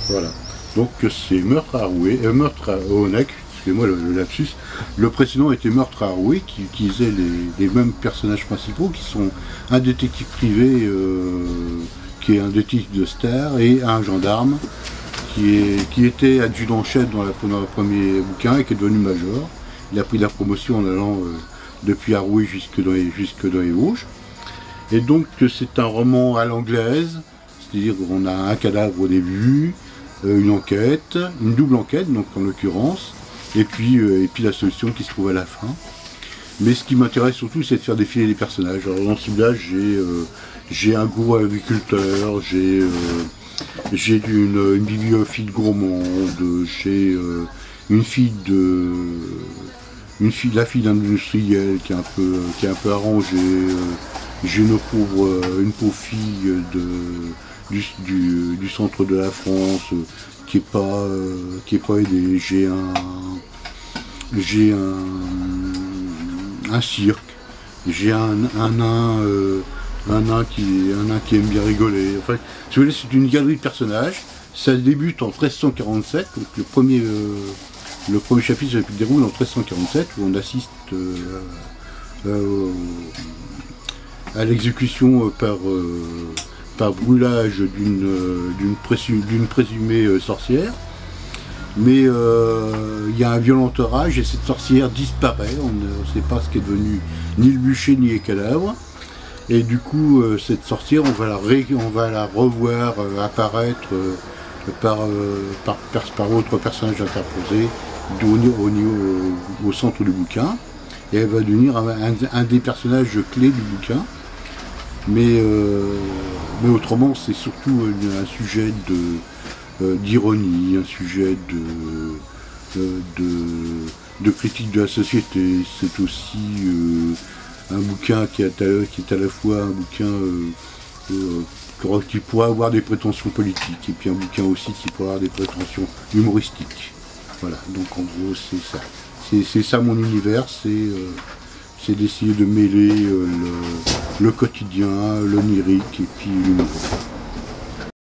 Voilà. Donc c'est Meurtre à Arouet, Meurtre à Honeck, excusez-moi le lapsus. Le précédent était Meurtre à Arouet, qui utilisait les mêmes personnages principaux, qui sont un détective privé, qui est un détective de star, et un gendarme, qui était adjudant-chef dans le premier bouquin et qui est devenu major. Il a pris la promotion en allant depuis Arouet jusque dans les Vosges. Et donc c'est un roman à l'anglaise, c'est-à-dire qu'on a un cadavre au début, une enquête, une double enquête donc en l'occurrence, et puis la solution qui se trouve à la fin. Mais ce qui m'intéresse surtout, c'est de faire défiler les personnages. Alors dans celui-là, j'ai un gourou agriculteur, j'ai une bibliophile gourmande, j'ai la fille d'un industriel qui est un peu arrangée, j'ai une pauvre fille du centre de la France qui est pas aidée, j'ai un cirque, j'ai un nain qui aime bien rigoler. Enfin, si vous voulez, c'est une galerie de personnages. Ça débute en 1347, donc le premier chapitre se déroule en 1347, où on assiste à l'exécution par brûlage d'une présumée sorcière. Mais il y a un violent orage et cette sorcière disparaît, on ne sait pas ce qu'est devenu ni le bûcher ni les cadavres. Et du coup, cette sorcière, on va la revoir apparaître par autre personnage interposé au centre du bouquin. Et elle va devenir un des personnages clés du bouquin. Mais autrement, c'est surtout un sujet d'ironie, un sujet de critique de la société. C'est aussi un bouquin qui est à la fois un bouquin qui pourrait avoir des prétentions politiques, et puis un bouquin aussi qui pourrait avoir des prétentions humoristiques. Voilà, donc en gros c'est ça. C'est ça mon univers, c'est d'essayer de mêler le quotidien, l'onirique et puis l'humour.